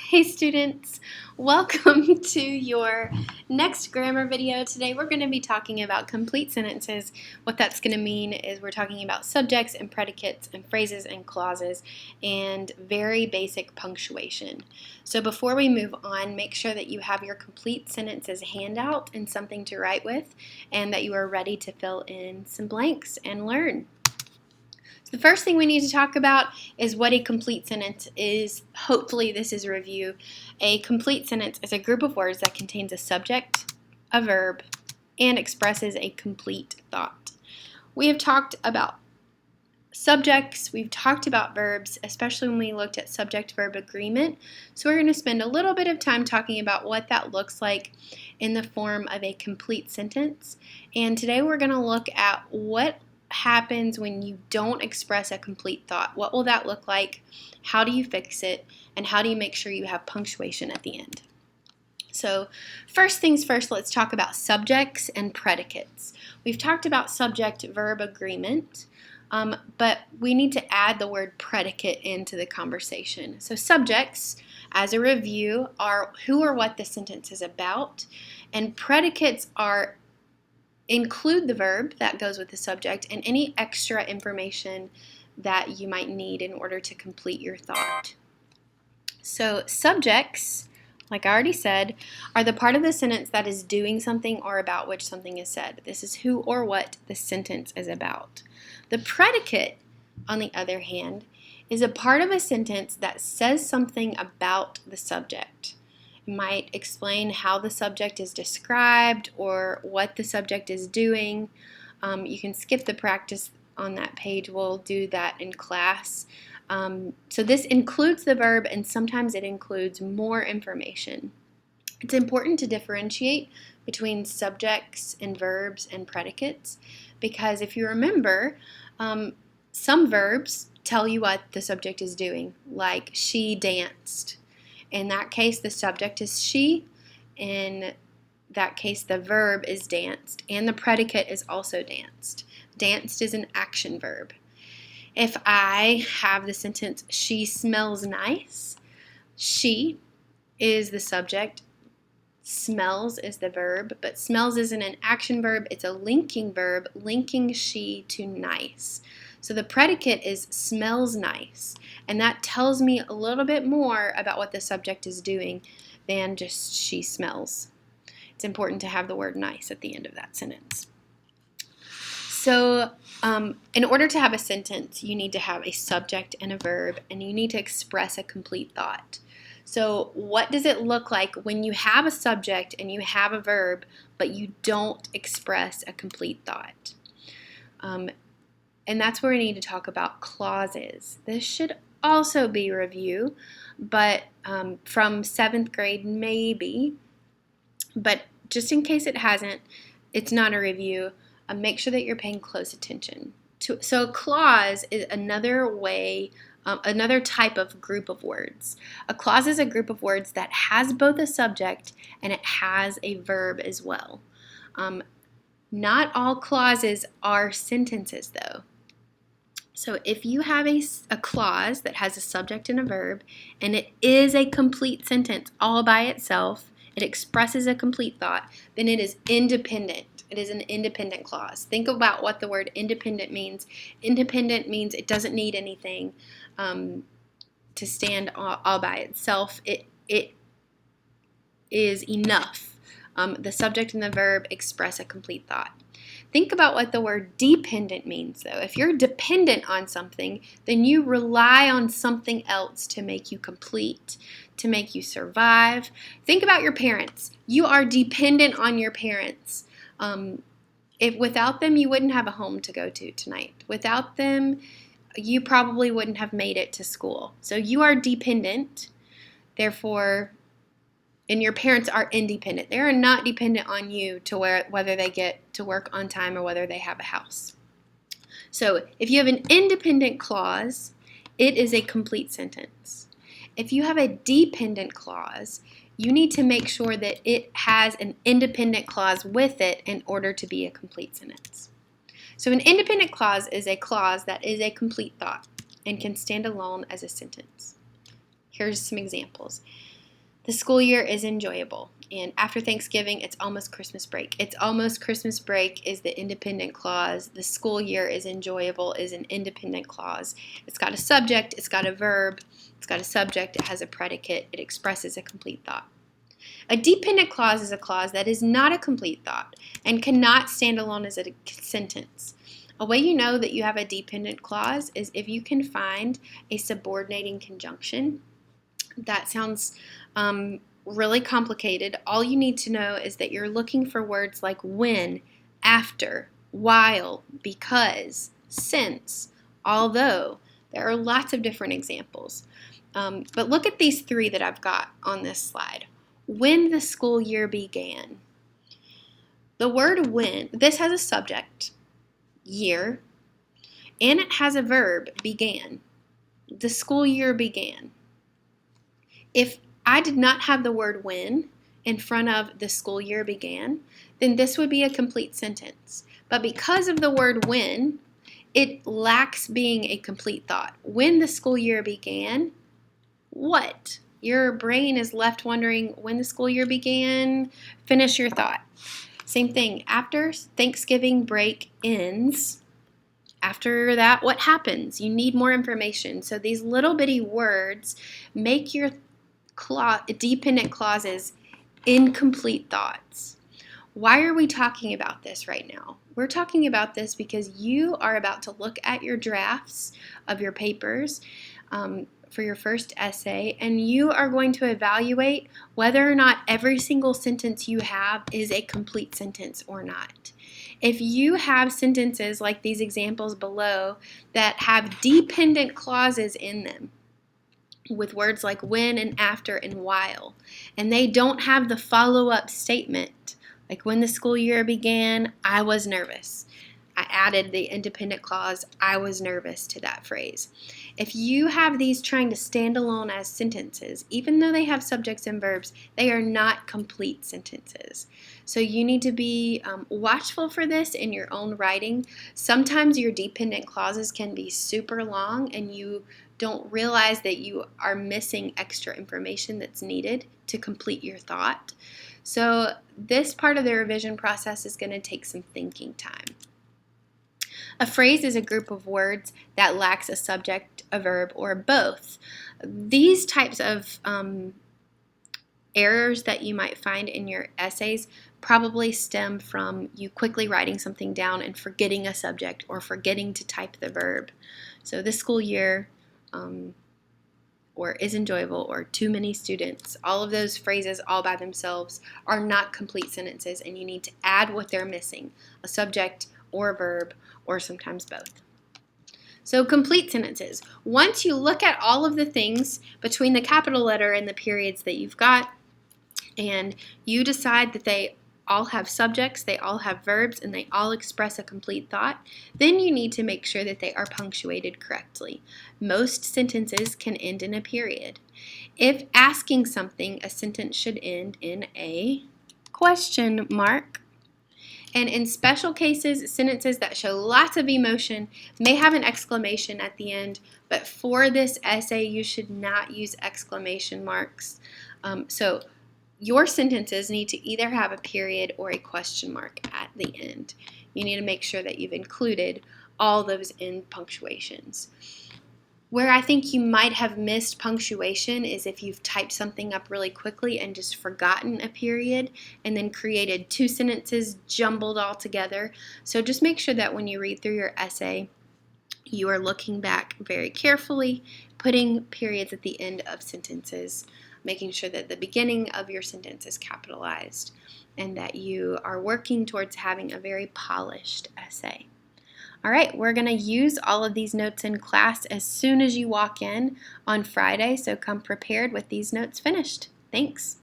Hey students, welcome to your next grammar video. Today we're going to be talking about complete sentences. What that's going to mean is we're talking about subjects and predicates and phrases and clauses and very basic punctuation. So before we move on, make sure that you have your complete sentences handout and something to write with, and that you are ready to fill in some blanks and learn. The first thing we need to talk about is what a complete sentence is. Hopefully this is a review. A complete sentence is a group of words that contains a subject, a verb, and expresses a complete thought. We have talked about subjects, we've talked about verbs, especially when we looked at subject-verb agreement. So we're going to spend a little bit of time talking about what that looks like in the form of a complete sentence. And today we're going to look at what happens when you don't express a complete thought. What will that look like? How do you fix it? And how do you make sure you have punctuation at the end? So first things first, let's talk about subjects and predicates. We've talked about subject-verb agreement, but we need to add the word predicate into the conversation. So subjects, as a review, are who or what the sentence is about, and predicates include the verb that goes with the subject and any extra information that you might need in order to complete your thought. So subjects, like I already said, are the part of the sentence that is doing something or about which something is said. This is who or what the sentence is about. The predicate, on the other hand, is a part of a sentence that says something about the subject. It might explain how the subject is described or what the subject is doing. You can skip the practice on that page. We'll do that in class. So this includes the verb, and sometimes it includes more information. It's important to differentiate between subjects and verbs and predicates, because if you remember, some verbs tell you what the subject is doing, like she danced. In that case, the subject is she. In that case, the verb is danced, and the predicate is also danced. Danced is an action verb. If I have the sentence, she smells nice, she is the subject, smells is the verb, but smells isn't an action verb, it's a linking verb, linking she to nice. So the predicate is smells nice, and that tells me a little bit more about what the subject is doing than just she smells. It's important to have the word nice at the end of that sentence. So in order to have a sentence, you need to have a subject and a verb, and you need to express a complete thought. So what does it look like when you have a subject and you have a verb, but you don't express a complete thought? And that's where we need to talk about clauses. This should also be review, but from 7th grade maybe, but just in case it hasn't, it's not a review. Make sure that you're paying close attention. So a clause is another way, another type of group of words. A clause is a group of words that has both a subject and it has a verb as well. Not all clauses are sentences though. So if you have a clause that has a subject and a verb, and it is a complete sentence all by itself, it expresses a complete thought, then it is independent. It is an independent clause. Think about what the word independent means. Independent means it doesn't need anything to stand all by itself. It is enough. The subject and the verb express a complete thought. Think about what the word dependent means, though. If you're dependent on something, then you rely on something else to make you complete, to make you survive. Think about your parents. You are dependent on your parents. If without them, you wouldn't have a home to go to tonight. Without them, you probably wouldn't have made it to school. So you are dependent, therefore, and your parents are independent. They are not dependent on you to whether they get to work on time or whether they have a house. So if you have an independent clause, it is a complete sentence. If you have a dependent clause, you need to make sure that it has an independent clause with it in order to be a complete sentence. So an independent clause is a clause that is a complete thought and can stand alone as a sentence. Here's some examples. The school year is enjoyable. And after Thanksgiving, it's almost Christmas break. It's almost Christmas break is the independent clause. The school year is enjoyable is an independent clause. It's got a subject, it's got a verb, it's got a subject, it has a predicate, it expresses a complete thought. A dependent clause is a clause that is not a complete thought and cannot stand alone as a sentence. A way you know that you have a dependent clause is if you can find a subordinating conjunction. That sounds really complicated. All you need to know is that you're looking for words like when, after, while, because, since, although. There are lots of different examples. But look at these three that I've got on this slide. When the school year began. The word when, this has a subject, year, and it has a verb, began. The school year began. If I did not have the word when in front of the school year began, then this would be a complete sentence. But because of the word when, it lacks being a complete thought. When the school year began, what? Your brain is left wondering when the school year began. Finish your thought. Same thing. After Thanksgiving break ends, after that, what happens? You need more information. So these little bitty words make your dependent clauses incomplete thoughts. Why are we talking about this right now? We're talking about this because you are about to look at your drafts of your papers for your first essay, and you are going to evaluate whether or not every single sentence you have is a complete sentence or not. If you have sentences like these examples below that have dependent clauses in them, with words like when and after and while, and they don't have the follow-up statement, like when the school year began, I was nervous. I added the independent clause, I was nervous, to that phrase. If you have these trying to stand alone as sentences, even though they have subjects and verbs, they are not complete sentences. So you need to be watchful for this in your own writing. Sometimes your dependent clauses can be super long and you don't realize that you are missing extra information that's needed to complete your thought. So this part of the revision process is going to take some thinking time. A phrase is a group of words that lacks a subject, a verb, or both. These types of errors that you might find in your essays probably stem from you quickly writing something down and forgetting a subject or forgetting to type the verb. So this school year, or is enjoyable, or too many students. All of those phrases all by themselves are not complete sentences, and you need to add what they're missing, a subject or a verb, or sometimes both. So complete sentences. Once you look at all of the things between the capital letter and the periods that you've got, and you decide that they all have subjects, they all have verbs, and they all express a complete thought, then you need to make sure that they are punctuated correctly. Most sentences can end in a period. If asking something, a sentence should end in a question mark. And in special cases, sentences that show lots of emotion may have an exclamation at the end, but for this essay, you should not use exclamation marks. So your sentences need to either have a period or a question mark at the end. You need to make sure that you've included all those end punctuations. Where I think you might have missed punctuation is if you've typed something up really quickly and just forgotten a period and then created two sentences jumbled all together. So just make sure that when you read through your essay, you are looking back very carefully, putting periods at the end of sentences, making sure that the beginning of your sentence is capitalized, and that you are working towards having a very polished essay. All right, we're going to use all of these notes in class as soon as you walk in on Friday, so come prepared with these notes finished. Thanks.